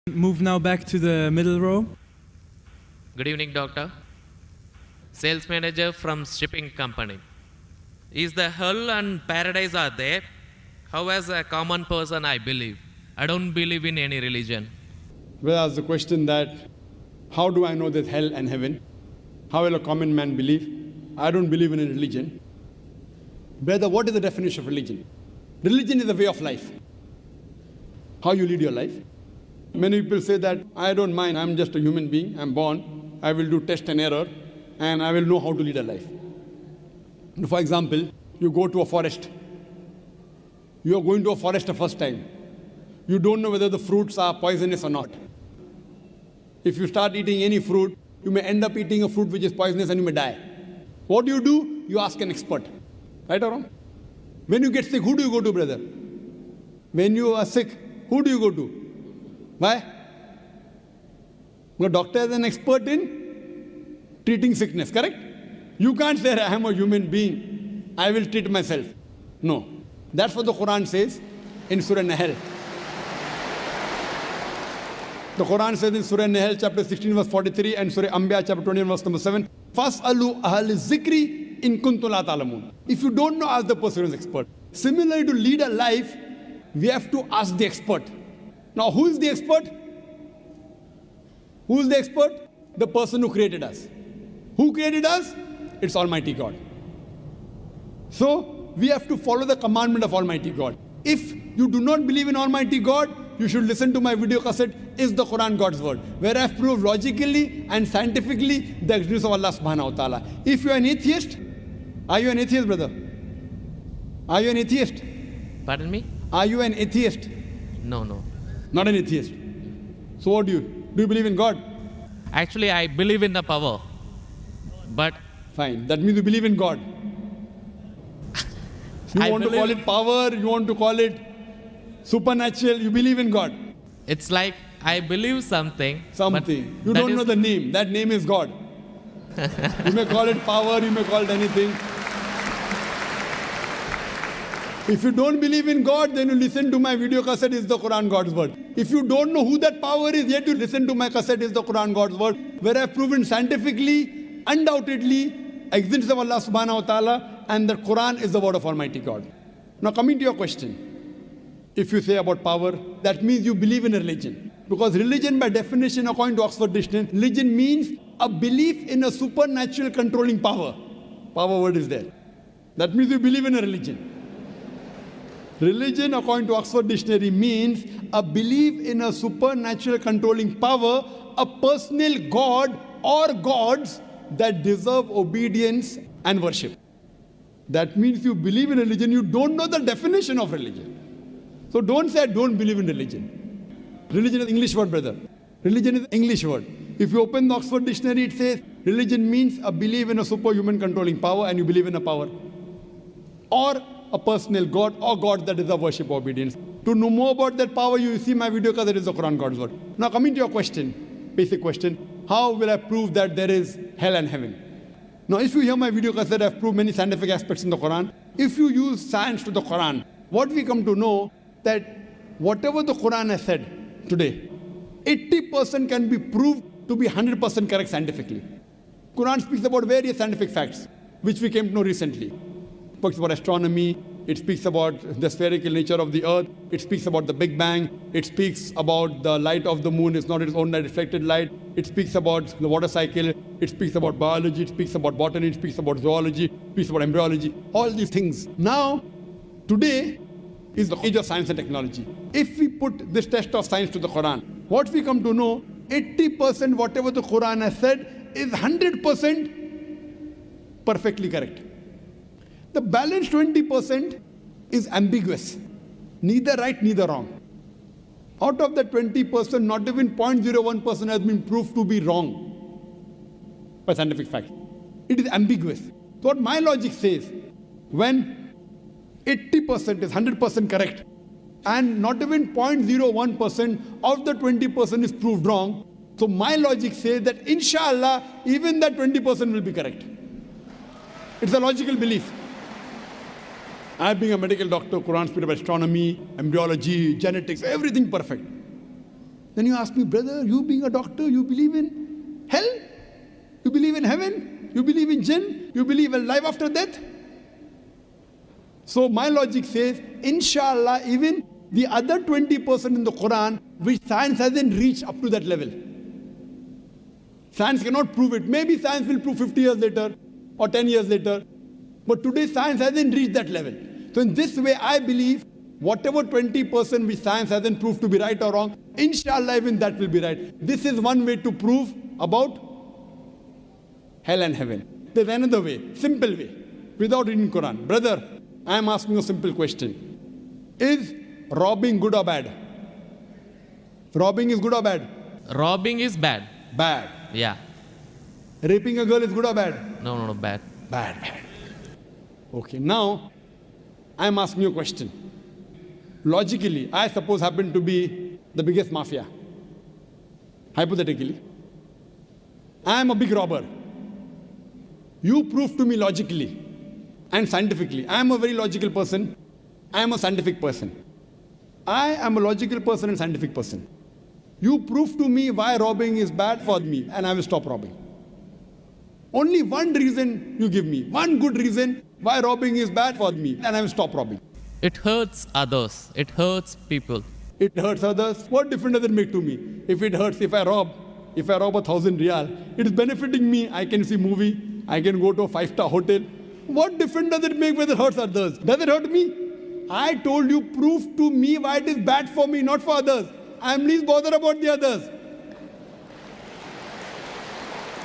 Move now back to the middle row. Good evening, doctor. Sales manager from shipping company. Is the hell and paradise are there? How as a common person I believe. I don't believe in any religion. Well, ask the question that, how do I know there's hell and heaven? How will a common man believe? I don't believe in a religion. Brother, what is the definition of religion? Religion is a way of life. How you lead your life. Many people say that, I don't mind, I'm just a human being, I'm born, I will do test and error, and I will know how to lead a life. For example, you go to a forest. You are going to a forest the first time. You don't know whether the fruits are poisonous or not. If you start eating any fruit, you may end up eating a fruit which is poisonous and you may die. What do? You ask an expert. Right or wrong? When you get sick, who do you go to, brother? When you are sick, who do you go to? Why? The doctor is an expert in treating sickness, correct? You can't say, I am a human being, I will treat myself. No. That's what the Quran says in Surah Nahl. The Quran says in Surah Nahl, chapter 16, verse 43, and Surah Anbiya, chapter 20, verse number 7, فَاسْأَلُوا أَهْلِ الذِّكْرِ إِن كُنتُمْ لَا تَعْلَمُونَ. If you don't know, ask the person who is expert. Similarly, to lead a life, we have to ask the expert. Now, who is the expert? Who is the expert? The person who created us. Who created us? It's Almighty God. So, we have to follow the commandment of Almighty God. If you do not believe in Almighty God, you should listen to my video cassette, Is the Quran God's Word? Where I have proved logically and scientifically the existence of Allah subhanahu wa ta'ala. If you are an atheist, are you an atheist, brother? Are you an atheist? Pardon me? Are you an atheist? No. Not an atheist. So what do? Do you believe in God? Actually, I believe in the power. But Fine. That means you believe in God. You want to call it power, you want to call it supernatural, you believe in God. It's like I believe something. Something. You don't know the name. That name is God. You may call it power, you may call it anything. If you don't believe in God, then you listen to my video cassette, Is the Quran God's Word? If you don't know who that power is, yet you listen to my cassette, Is the Quran God's Word? Where I have proven scientifically, undoubtedly, existence of Allah subhanahu wa ta'ala, and the Quran is the word of Almighty God. Now coming to your question, if you say about power, that means you believe in a religion. Because religion by definition, according to Oxford Dictionary, religion means a belief in a supernatural controlling power. Power word is there. That means you believe in a religion. Religion, according to Oxford Dictionary, means a belief in a supernatural controlling power, a personal God or gods that deserve obedience and worship. That means you believe in religion, you don't know the definition of religion. So don't say, I don't believe in religion. Religion is English word, brother. Religion is English word. If you open the Oxford Dictionary, it says, religion means a belief in a superhuman controlling power, and you believe in a power. Or a personal God or God that deserve worship or obedience. To know more about that power, you see my video because it is the Quran God's Word. Now coming to your question, basic question, how will I prove that there is hell and heaven? Now if you hear my video cassette, I have proved many scientific aspects in the Quran. If you use science to the Quran, what we come to know that whatever the Quran has said today, 80% can be proved to be 100% correct scientifically. Quran speaks about various scientific facts, which we came to know recently. It speaks about astronomy, it speaks about the spherical nature of the earth, it speaks about the Big Bang, it speaks about the light of the moon is not its own reflected light, it speaks about the water cycle, it speaks about biology, it speaks about botany, it speaks about zoology, it speaks about embryology, all these things. Now, today is the age of science and technology. If we put this test of science to the Quran, what we come to know, 80% whatever the Quran has said is 100% perfectly correct. The balance 20% is ambiguous. Neither right, neither wrong. Out of the 20%, not even 0.01% has been proved to be wrong by scientific fact. It is ambiguous. So what my logic says, when 80% is 100% correct, and not even 0.01% of the 20% is proved wrong, so my logic says that inshallah, even that 20% will be correct. It's a logical belief. I being a medical doctor, Quran speaks about astronomy, embryology, genetics, everything perfect. Then you ask me, brother, you being a doctor, you believe in hell? You believe in heaven? You believe in jinn? You believe in life after death? So my logic says, inshallah, even the other 20% in the Quran, which science hasn't reached up to that level. Science cannot prove it. Maybe science will prove 50 years later or 10 years later. But today science hasn't reached that level. So in this way, I believe whatever 20% which science hasn't proved to be right or wrong, inshallah, even that will be right. This is one way to prove about hell and heaven. There's another way, simple way, without reading Quran. Brother, I am asking a simple question. Is robbing good or bad? Robbing is good or bad? Robbing is bad. Bad. Yeah. Raping a girl is good or bad? No, bad. Bad. Okay, now I am asking you a question. Logically, I suppose happen to be the biggest mafia. Hypothetically. I am a big robber. You prove to me logically and scientifically. I am a very logical person. I am a scientific person. I am a logical person and scientific person. You prove to me why robbing is bad for me, and I will stop robbing. Only one reason you give me, one good reason why robbing is bad for me, and I will stop robbing. It hurts others. It hurts people. It hurts others. What difference does it make to me? If it hurts, if I rob 1,000 riyal, it is benefiting me. I can see movie. I can go to a 5-star hotel. What difference does it make whether it hurts others? Does it hurt me? I told you, prove to me why it is bad for me, not for others. I am least bothered about the others.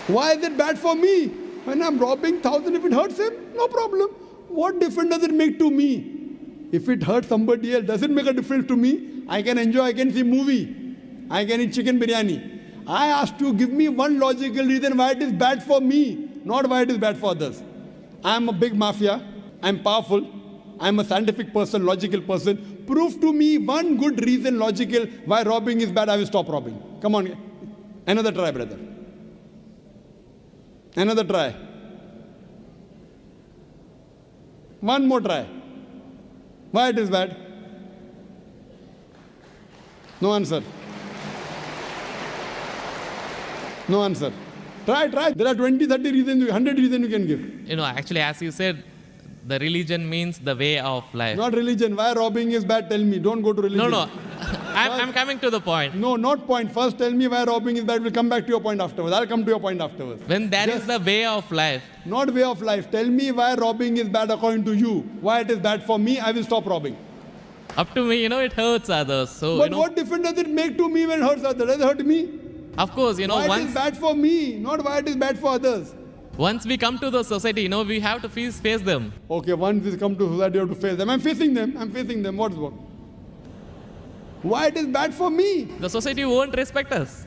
Why is it bad for me? When I'm robbing 1,000, if it hurts him, no problem. What difference does it make to me? If it hurts somebody else, does it make a difference to me? I can enjoy, I can see movie. I can eat chicken biryani. I asked you, give me one logical reason why it is bad for me, not why it is bad for others. I am a big mafia. I am powerful. I am a scientific person, logical person. Prove to me one good reason, logical, why robbing is bad. I will stop robbing. Come on. Another try, brother. Another try. One more try. Why it is bad? No answer. No answer. Try. There are 20, 30 reasons, 100 reasons you can give. Actually, as you said, the religion means the way of life. Not religion. Why robbing is bad? Tell me. Don't go to religion. No. I'm coming to the point. No, not point. First tell me why robbing is bad. We'll come back to your point afterwards. I'll come to your point afterwards. When that is the way of life. Not way of life. Tell me why robbing is bad according to you. Why it is bad for me, I will stop robbing. Up to me, it hurts others. So, but what difference does it make to me when it hurts others? Does it hurt me? Of course, why it is bad for me, not why it is bad for others. Once we come to the society, we have to face them. Okay, once we come to society, you have to face them. I'm facing them. What's what? Why it is bad for me? The society won't respect us.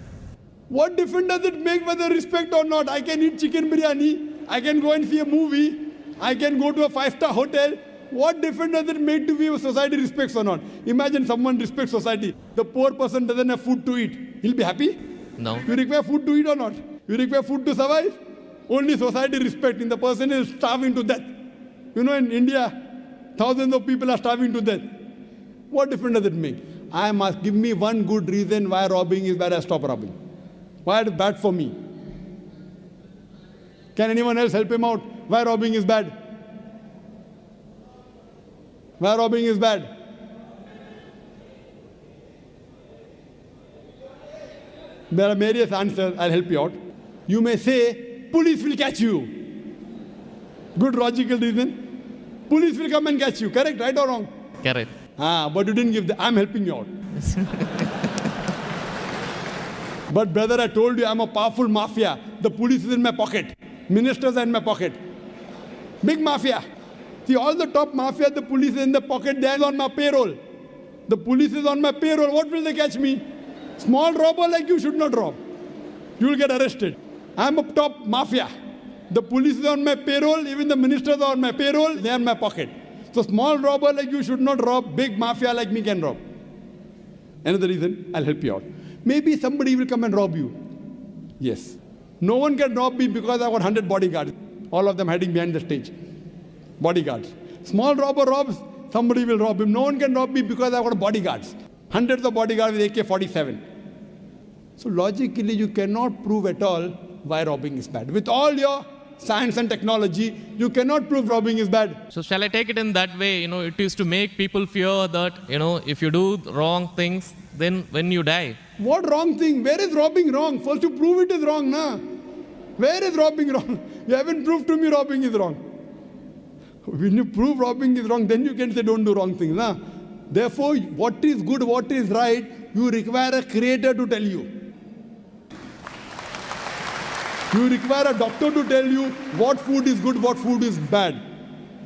What difference does it make whether respect or not? I can eat chicken biryani. I can go and see a movie. I can go to a 5-star hotel. What difference does it make to me if society respects or not? Imagine someone respects society. The poor person doesn't have food to eat. He'll be happy? No. You require food to eat or not? You require food to survive? Only society respecting. The person is starving to death. In India, thousands of people are starving to death. What difference does it make? I must give me one good reason why robbing is bad. I stop robbing. Why it is bad for me? Can anyone else help him out? Why robbing is bad? Why robbing is bad? There are various answers. I'll help you out. You may say, police will catch you. Good logical reason. Police will come and catch you. Correct, right or wrong? Correct. But you didn't give the, I'm helping you out. But brother, I told you I'm a powerful mafia. The police is in my pocket. Ministers are in my pocket. Big mafia. See, all the top mafia, the police is in the pocket. They are on my payroll. The police is on my payroll. What will they catch me? Small robber like you should not rob. You will get arrested. I'm a top mafia. The police is on my payroll. Even the ministers are on my payroll. They are in my pocket. So small robber like you should not rob. Big mafia like me can rob. Another reason, I'll help you out. Maybe somebody will come and rob you. Yes. No one can rob me because I've got 100 bodyguards. All of them hiding behind the stage. Bodyguards. Small robber robs, somebody will rob him. No one can rob me because I've got bodyguards. Hundreds of bodyguards with AK-47. So logically, you cannot prove at all why robbing is bad. With all your science and technology, you cannot prove robbing is bad. So shall I take it in that way? It is to make people fear that, if you do wrong things, then when you die. What wrong thing? Where is robbing wrong? First you prove it is wrong, na? Where is robbing wrong? You haven't proved to me robbing is wrong. When you prove robbing is wrong, then you can say don't do wrong things, na? Therefore, what is good, what is right, you require a creator to tell you. You require a doctor to tell you what food is good, what food is bad.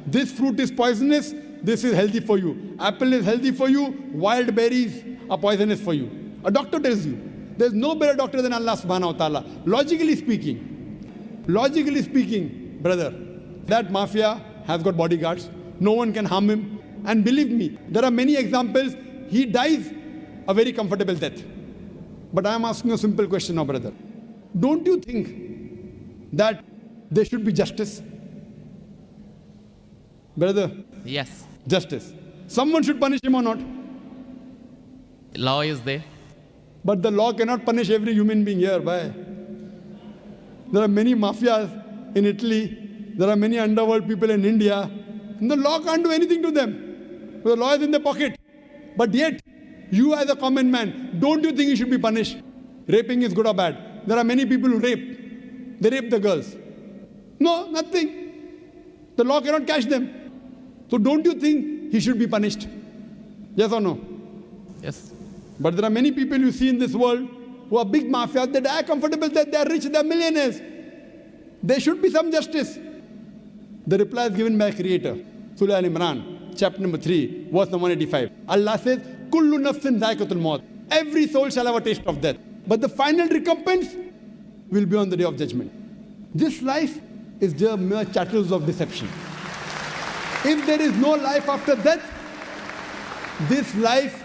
This fruit is poisonous, this is healthy for you. Apple is healthy for you, wild berries are poisonous for you. A doctor tells you. There's no better doctor than Allah subhanahu wa ta'ala. Logically speaking, brother, that mafia has got bodyguards. No one can harm him. And believe me, there are many examples. He dies a very comfortable death. But I am asking a simple question now, brother. Don't you think that there should be justice? Brother? Yes. Justice. Someone should punish him or not? Law is there. But the law cannot punish every human being here. Why? There are many mafias in Italy. There are many underworld people in India. And the law can't do anything to them. The law is in their pocket. But yet, you as a common man, don't you think you should be punished? Raping is good or bad? There are many people who rape. They rape the girls. No, nothing. The law cannot catch them. So don't you think he should be punished? Yes or no? Yes. But there are many people you see in this world who are big mafias. They die comfortable, that they are rich, they are millionaires. There should be some justice. The reply is given by Creator. Surah Al-Imran, chapter number 3, verse number 185. Allah says, Kullu nafsin zaikatul maut. Every soul shall have a taste of death. But the final recompense will be on the day of judgment. This life is just mere chattels of deception. If there is no life after death, this life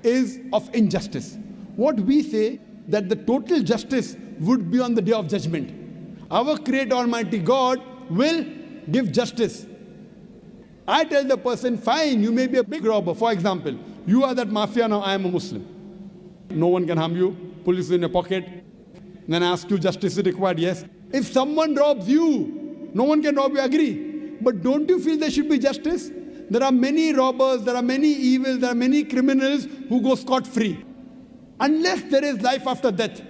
is of injustice. What we say, that the total justice would be on the day of judgment. Our Creator Almighty God will give justice. I tell the person, fine, you may be a big robber. For example, you are that mafia, now I am a Muslim. No one can harm you. Police is in your pocket. Then I ask you, justice is required. Yes. If someone robs you, no one can rob you, agree. But don't you feel there should be justice? There are many robbers, there are many evils, there are many criminals who go scot-free. Unless there is life after death,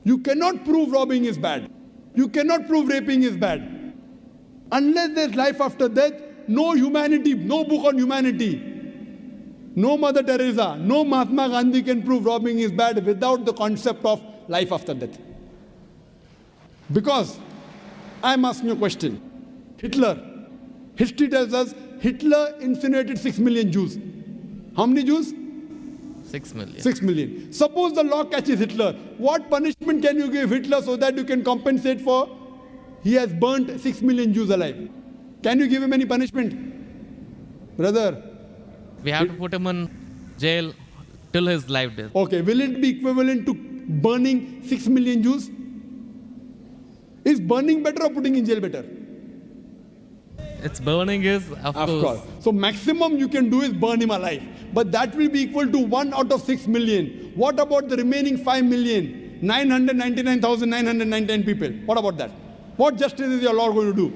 you cannot prove robbing is bad. You cannot prove raping is bad. Unless there is life after death, no humanity, no book on humanity, no Mother Teresa, no Mahatma Gandhi can prove robbing is bad without the concept of life after death. Because I am asking you a question. Hitler. History tells us Hitler incinerated 6 million Jews. How many Jews? 6 million. 6 million. Suppose the law catches Hitler. What punishment can you give Hitler so that you can compensate for he has burnt 6 million Jews alive? Can you give him any punishment? Brother. We have to put him in jail till his life death. Okay, will it be equivalent to burning 6 million Jews? Is burning better or putting in jail better? It's burning is, of course. So maximum you can do is burn him alive. But that will be equal to 1 out of 6 million. What about the remaining 5,999,999 people? What about that? What justice is your Lord going to do?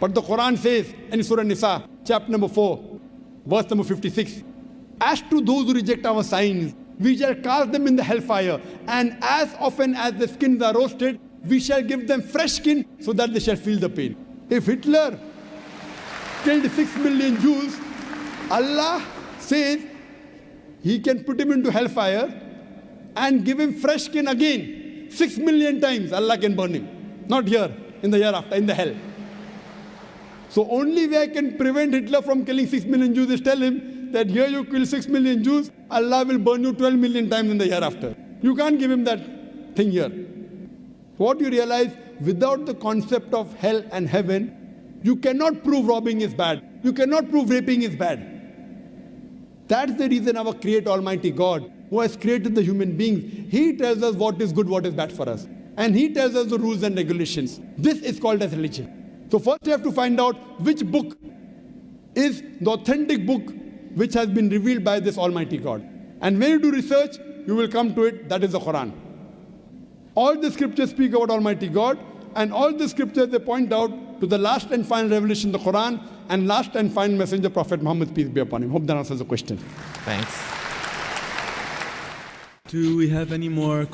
But the Quran says in Surah Nisa, chapter number 4, verse number 56, as to those who reject our signs, we shall cast them in the hellfire, and as often as the skins are roasted, we shall give them fresh skin so that they shall feel the pain. If Hitler killed 6 million Jews, Allah says he can put him into hellfire and give him fresh skin again. 6 million times Allah can burn him. Not here, in the hereafter, in the hell. So only way I can prevent Hitler from killing 6 million Jews is tell him that here you kill 6 million Jews, Allah will burn you 12 million times in the hereafter. You can't give him that thing here. What you realize, without the concept of hell and heaven, you cannot prove robbing is bad. You cannot prove raping is bad. That's the reason our Creator Almighty God, who has created the human beings, He tells us what is good, what is bad for us. And He tells us the rules and regulations. This is called as religion. So first you have to find out which book is the authentic book which has been revealed by this Almighty God. And when you do research, you will come to it, that is the Quran. All the scriptures speak about Almighty God, and all the scriptures they point out to the last and final revelation, the Quran, and last and final messenger, Prophet Muhammad, peace be upon him. Hope that answers the question. Thanks. Do we have any more